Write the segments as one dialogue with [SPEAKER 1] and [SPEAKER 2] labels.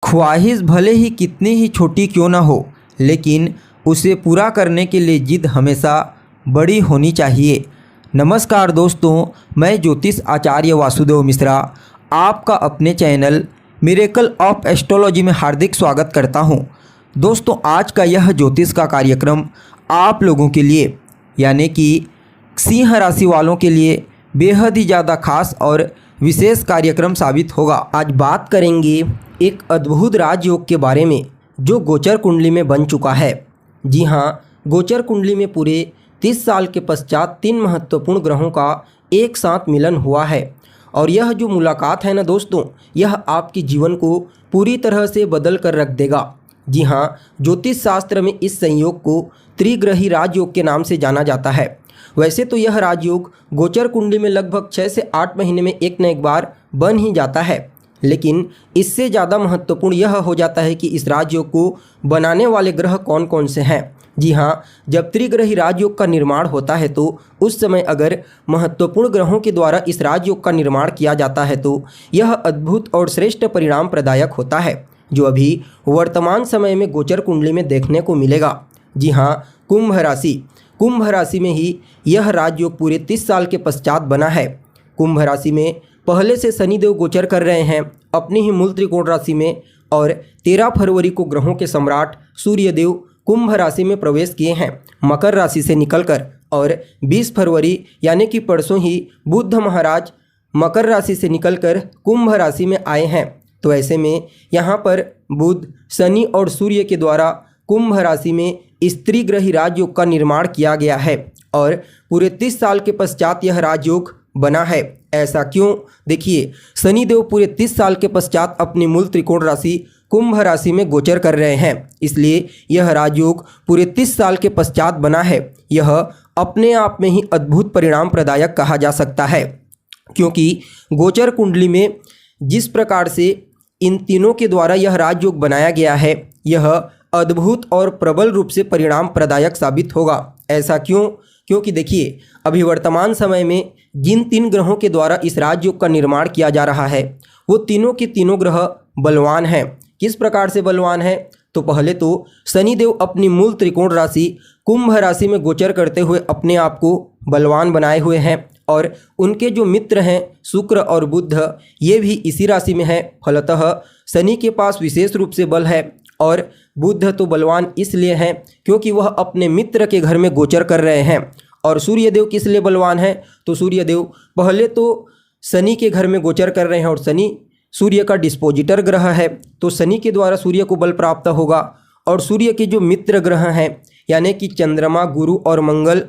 [SPEAKER 1] ख्वाहिश भले ही कितनी ही छोटी क्यों ना हो, लेकिन उसे पूरा करने के लिए जिद हमेशा बड़ी होनी चाहिए। नमस्कार दोस्तों, मैं ज्योतिष आचार्य वासुदेव मिश्रा आपका अपने चैनल मिरेकल ऑफ एस्ट्रोलॉजी में हार्दिक स्वागत करता हूं। दोस्तों, आज का यह ज्योतिष का कार्यक्रम आप लोगों के लिए यानी कि सिंह राशि वालों के लिए बेहद ही ज़्यादा खास और विशेष कार्यक्रम साबित होगा। आज बात करेंगे एक अद्भुत राजयोग के बारे में जो गोचर कुंडली में बन चुका है। जी हाँ, गोचर कुंडली में पूरे 30 साल के पश्चात 3 महत्वपूर्ण ग्रहों का एक साथ मिलन हुआ है और यह जो मुलाकात है ना दोस्तों, यह आपके जीवन को पूरी तरह से बदल कर रख देगा। जी हाँ, ज्योतिष शास्त्र में इस संयोग को त्रिग्रही राजयोग के नाम से जाना जाता है। वैसे तो यह राजयोग गोचर कुंडली में लगभग 6 से 8 महीने में एक न एक बार बन ही जाता है, लेकिन इससे ज़्यादा महत्वपूर्ण यह हो जाता है कि इस राजयोग को बनाने वाले ग्रह कौन कौन से हैं। जी हाँ, जब त्रिग्रही राजयोग का निर्माण होता है तो उस समय अगर महत्वपूर्ण ग्रहों के द्वारा इस राजयोग का निर्माण किया जाता है तो यह अद्भुत और श्रेष्ठ परिणाम प्रदायक होता है, जो अभी वर्तमान समय में गोचर कुंडली में देखने को मिलेगा। जी हाँ, कुंभ राशि में ही यह राजयोग पूरे 30 साल के पश्चात बना है। कुंभ राशि में पहले से शनिदेव गोचर कर रहे हैं अपनी ही मूल त्रिकोण राशि में और 13 फरवरी को ग्रहों के सम्राट सूर्यदेव कुंभ राशि में प्रवेश किए हैं मकर राशि से निकलकर, और 20 फरवरी यानी कि परसों ही बुध महाराज मकर राशि से निकलकर कुंभ राशि में आए हैं। तो ऐसे में यहाँ पर बुध, शनि और सूर्य के द्वारा कुंभ राशि में त्रिग्रही राजयोग का निर्माण किया गया है और पूरे 30 साल के पश्चात यह राजयोग बना है। ऐसा क्यों? देखिए, शनिदेव पूरे 30 साल के पश्चात अपनी मूल त्रिकोण राशि कुंभ राशि में गोचर कर रहे हैं, इसलिए यह राजयोग पूरे 30 साल के पश्चात बना है। यह अपने आप में ही अद्भुत परिणाम प्रदायक कहा जा सकता है, क्योंकि गोचर कुंडली में जिस प्रकार से इन तीनों के द्वारा यह राजयोग बनाया गया है, यह अद्भुत और प्रबल रूप से परिणाम प्रदायक साबित होगा। ऐसा क्यों? क्योंकि देखिए, अभी वर्तमान समय में जिन 3 ग्रहों के द्वारा इस राजयोग का निर्माण किया जा रहा है वो तीनों के तीनों ग्रह बलवान हैं। किस प्रकार से बलवान हैं? तो पहले तो शनिदेव अपनी मूल त्रिकोण राशि कुंभ राशि में गोचर करते हुए अपने आप को बलवान बनाए हुए हैं और उनके जो मित्र हैं शुक्र और बुध, ये भी इसी राशि में है। फलतः शनि के पास विशेष रूप से बल है और बुध तो बलवान इसलिए हैं क्योंकि वह अपने मित्र के घर में गोचर कर रहे हैं। और सूर्यदेव किस लिए बलवान है? तो सूर्यदेव पहले तो शनि के घर में गोचर कर रहे हैं और शनि सूर्य का डिस्पोजिटर ग्रह है, तो शनि के द्वारा सूर्य को बल प्राप्त होगा। और सूर्य के जो मित्र ग्रह हैं यानी कि चंद्रमा, गुरु और मंगल,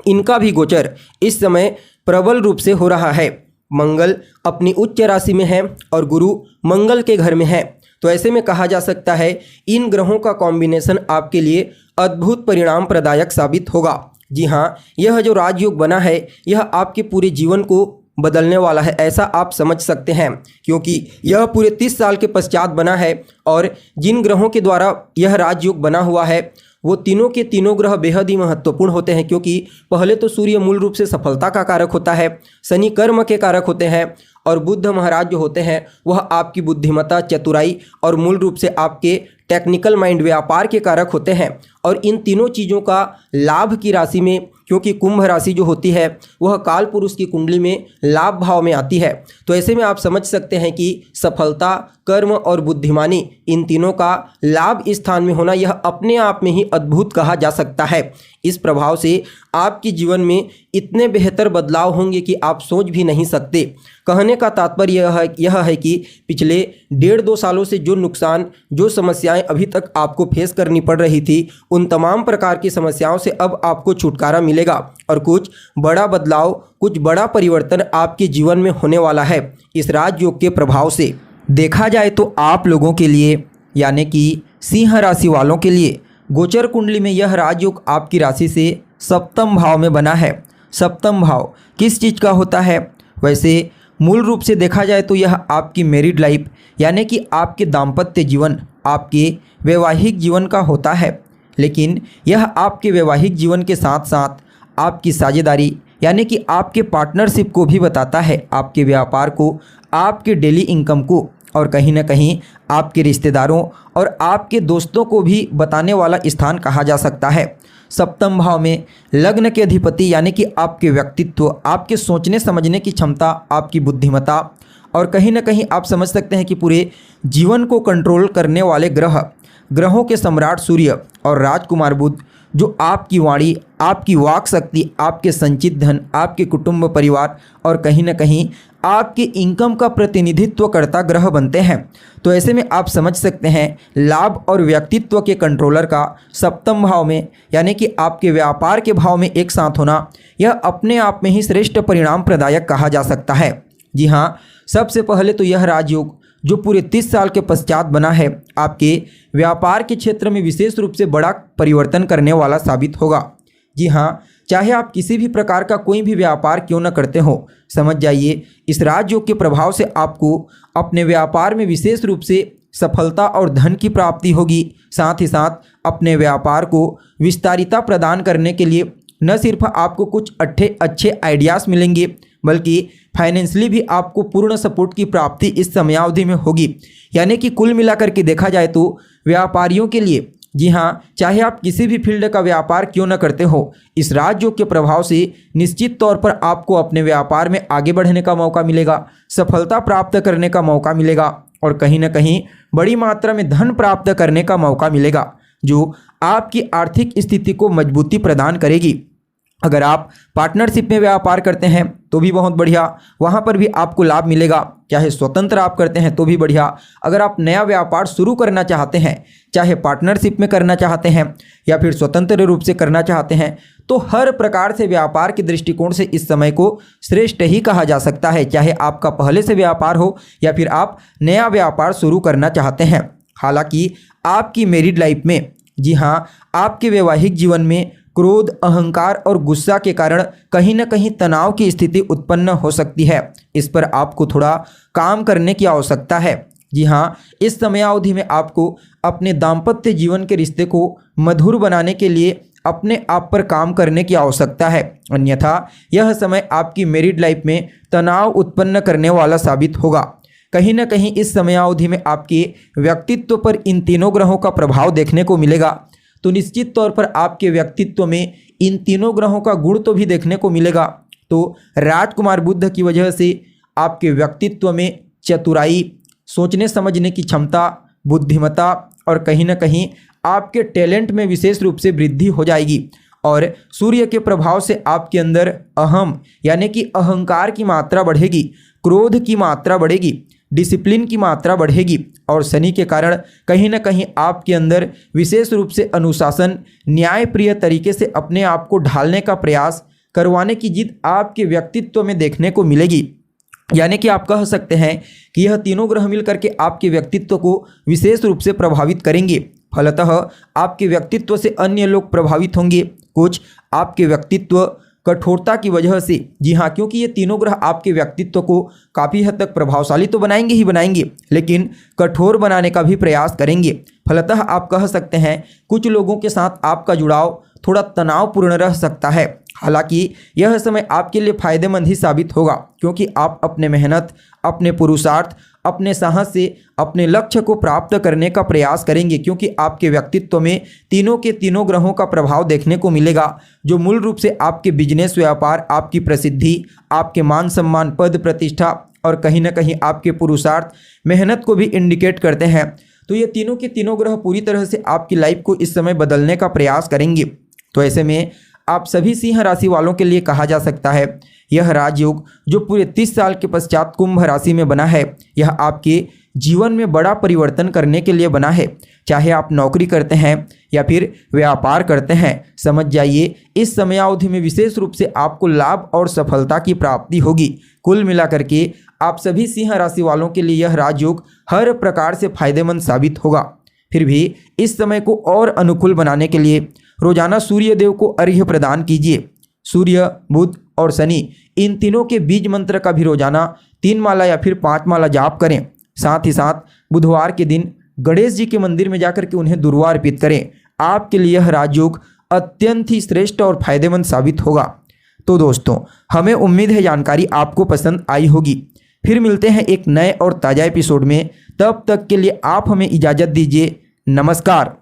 [SPEAKER 1] इनका भी गोचर इस समय प्रबल रूप से हो रहा है। मंगल अपनी उच्च राशि में है और गुरु मंगल के घर में है। तो ऐसे में कहा जा सकता है इन ग्रहों का कॉम्बिनेशन आपके लिए अद्भुत परिणाम प्रदायक साबित होगा। जी हाँ, यह जो राजयोग बना है यह आपके पूरे जीवन को बदलने वाला है, ऐसा आप समझ सकते हैं, क्योंकि यह पूरे 30 साल के पश्चात बना है और जिन ग्रहों के द्वारा यह राजयोग बना हुआ है वो तीनों के तीनों ग्रह बेहद ही महत्वपूर्ण होते हैं। क्योंकि पहले तो सूर्य मूल रूप से सफलता का कारक होता है, शनि कर्म के कारक होते हैं और बुध महाराज जो होते हैं वह आपकी बुद्धिमत्ता, चतुराई और मूल रूप से आपके टेक्निकल माइंड, व्यापार के कारक होते हैं। और इन तीनों चीज़ों का लाभ की राशि में, क्योंकि कुंभ राशि जो होती है वह काल पुरुष की कुंडली में लाभ भाव में आती है, तो ऐसे में आप समझ सकते हैं कि सफलता, कर्म और बुद्धिमानी, इन तीनों का लाभ स्थान में होना यह अपने आप में ही अद्भुत कहा जा सकता है। इस प्रभाव से आपके जीवन में इतने बेहतर बदलाव होंगे कि आप सोच भी नहीं सकते। कहने का तात्पर्य यह है कि पिछले 1.5-2 सालों से जो नुकसान, जो समस्याएं अभी तक आपको फेस करनी पड़ रही थी, उन तमाम प्रकार की समस्याओं से अब आपको छुटकारा मिलेगा और कुछ बड़ा बदलाव, कुछ बड़ा परिवर्तन आपके जीवन में होने वाला है इस राजयोग के प्रभाव से। देखा जाए तो आप लोगों के लिए यानी कि सिंह राशि वालों के लिए गोचर कुंडली में यह राजयोग आपकी राशि से सप्तम भाव में बना है। सप्तम भाव किस चीज़ का होता है? वैसे मूल रूप से देखा जाए तो यह आपकी मैरिड लाइफ यानी कि आपके दाम्पत्य जीवन, आपके वैवाहिक जीवन का होता है, लेकिन यह आपके वैवाहिक जीवन के साथ साथ आपकी साझेदारी यानी कि आपके पार्टनरशिप को भी बताता है, आपके व्यापार को, आपके डेली इनकम को। और कहीं ना कहीं आपके रिश्तेदारों और आपके दोस्तों को भी बताने वाला स्थान कहा जा सकता है। सप्तम भाव में लग्न के अधिपति यानी कि आपके व्यक्तित्व, आपके सोचने समझने की क्षमता, आपकी बुद्धिमत्ता और कहीं ना कहीं आप समझ सकते हैं कि पूरे जीवन को कंट्रोल करने वाले ग्रहों के सम्राट सूर्य और राजकुमार बुध, जो आपकी वाणी, आपकी वाक शक्ति, आपके संचित धन, आपके कुटुंब परिवार और कहीं ना कहीं आपके इनकम का प्रतिनिधित्व करता ग्रह बनते हैं। तो ऐसे में आप समझ सकते हैं लाभ और व्यक्तित्व के कंट्रोलर का सप्तम भाव में यानी कि आपके व्यापार के भाव में एक साथ होना, यह अपने आप में ही श्रेष्ठ परिणाम प्रदायक कहा जा सकता है। जी हाँ, सबसे पहले तो यह राजयोग जो पूरे 30 साल के पश्चात बना है, आपके व्यापार के क्षेत्र में विशेष रूप से बड़ा परिवर्तन करने वाला साबित होगा। जी हाँ, चाहे आप किसी भी प्रकार का कोई भी व्यापार क्यों न करते हो, समझ जाइए इस राजयोग के प्रभाव से आपको अपने व्यापार में विशेष रूप से सफलता और धन की प्राप्ति होगी। साथ ही साथ अपने व्यापार को विस्तारिता प्रदान करने के लिए न सिर्फ आपको कुछ अच्छे आइडियाज़ मिलेंगे, बल्कि फाइनेंशियली भी आपको पूर्ण सपोर्ट की प्राप्ति इस समयावधि में होगी। यानी कि कुल मिलाकर के देखा जाए तो व्यापारियों के लिए, जी हाँ, चाहे आप किसी भी फील्ड का व्यापार क्यों न करते हो, इस राजयोग के प्रभाव से निश्चित तौर पर आपको अपने व्यापार में आगे बढ़ने का मौका मिलेगा, सफलता प्राप्त करने का मौका मिलेगा और कहीं ना कहीं बड़ी मात्रा में धन प्राप्त करने का मौका मिलेगा, जो आपकी आर्थिक स्थिति को मजबूती प्रदान करेगी। अगर आप पार्टनरशिप में व्यापार करते हैं तो भी बहुत बढ़िया, वहाँ पर भी आपको लाभ मिलेगा। चाहे स्वतंत्र आप करते हैं तो भी बढ़िया। अगर आप नया व्यापार शुरू करना चाहते हैं, चाहे पार्टनरशिप में करना चाहते हैं या फिर स्वतंत्र रूप से करना चाहते हैं, तो हर प्रकार से व्यापार के दृष्टिकोण से इस समय को श्रेष्ठ ही कहा जा सकता है, चाहे आपका पहले से व्यापार हो या फिर आप नया व्यापार शुरू करना चाहते हैं। हालांकि आपकी मैरिड लाइफ में, जी हाँ, आपके वैवाहिक जीवन में क्रोध, अहंकार और गुस्सा के कारण कहीं ना कहीं तनाव की स्थिति उत्पन्न हो सकती है। इस पर आपको थोड़ा काम करने की आवश्यकता है। जी हाँ, इस समयावधि में आपको अपने दाम्पत्य जीवन के रिश्ते को मधुर बनाने के लिए अपने आप पर काम करने की आवश्यकता है, अन्यथा यह समय आपकी मैरिड लाइफ में तनाव उत्पन्न करने वाला साबित होगा। कहीं ना कहीं इस समयावधि में आपके व्यक्तित्व पर इन तीनों ग्रहों का प्रभाव देखने को मिलेगा। तो निश्चित तौर पर आपके व्यक्तित्व में इन तीनों ग्रहों का गुण तो भी देखने को मिलेगा। तो राजकुमार बुध की वजह से आपके व्यक्तित्व में चतुराई, सोचने समझने की क्षमता, बुद्धिमत्ता और कहीं ना कहीं आपके टैलेंट में विशेष रूप से वृद्धि हो जाएगी। और सूर्य के प्रभाव से आपके अंदर अहम यानी कि अहंकार की मात्रा बढ़ेगी, क्रोध की मात्रा बढ़ेगी, डिसिप्लिन की मात्रा बढ़ेगी और शनि के कारण कहीं ना कहीं आपके अंदर विशेष रूप से अनुशासन, न्यायप्रिय तरीके से अपने आप को ढालने का प्रयास करवाने की जिद आपके व्यक्तित्व में देखने को मिलेगी। यानी कि आप कह सकते हैं कि यह तीनों ग्रह मिलकर के आपके व्यक्तित्व को विशेष रूप से प्रभावित करेंगे। फलतः आपके व्यक्तित्व से अन्य लोग प्रभावित होंगे। कुछ आपके व्यक्तित्व कठोरता की वजह से, जी हाँ, क्योंकि ये तीनों ग्रह आपके व्यक्तित्व को काफ़ी हद तक प्रभावशाली तो बनाएंगे ही बनाएंगे, लेकिन कठोर बनाने का भी प्रयास करेंगे। फलतः आप कह सकते हैं कुछ लोगों के साथ आपका जुड़ाव थोड़ा तनावपूर्ण रह सकता है। हालांकि यह समय आपके लिए फायदेमंद ही साबित होगा, क्योंकि आप अपने मेहनत, अपने पुरुषार्थ, अपने साहस से अपने लक्ष्य को प्राप्त करने का प्रयास करेंगे, क्योंकि आपके व्यक्तित्व में तीनों के तीनों ग्रहों का प्रभाव देखने को मिलेगा, जो मूल रूप से आपके बिजनेस, व्यापार, आपकी प्रसिद्धि, आपके मान सम्मान, पद प्रतिष्ठा और कहीं ना कहीं आपके पुरुषार्थ, मेहनत को भी इंडिकेट करते हैं। तो ये तीनों के तीनों ग्रह पूरी तरह से आपकी लाइफ को इस समय बदलने का प्रयास करेंगे। तो ऐसे में आप सभी सिंह राशि वालों के लिए कहा जा सकता है यह राजयोग जो पूरे 30 साल के पश्चात कुंभ राशि में बना है, यह आपके जीवन में बड़ा परिवर्तन करने के लिए बना है। चाहे आप नौकरी करते हैं या फिर व्यापार करते हैं, समझ जाइए इस समयावधि में विशेष रूप से आपको लाभ और सफलता की प्राप्ति होगी। कुल मिलाकर के आप सभी सिंह राशि वालों के लिए यह राजयोग हर प्रकार से फायदेमंद साबित होगा। फिर भी इस समय को और अनुकूल बनाने के लिए रोजाना सूर्य देव को अर्घ्य प्रदान कीजिए। सूर्य, बुध और शनि इन तीनों के बीज मंत्र का भी रोजाना 3 माला या फिर 5 माला जाप करें। साथ ही साथ बुधवार के दिन गणेश जी के मंदिर में जाकर के उन्हें दुर्वा अर्पित करें। आपके लिए यह राजयोग अत्यंत ही श्रेष्ठ और फायदेमंद साबित होगा। तो दोस्तों, हमें उम्मीद है जानकारी आपको पसंद आई होगी। फिर मिलते हैं एक नए और ताज़ा एपिसोड में। तब तक के लिए आप हमें इजाज़त दीजिए। नमस्कार।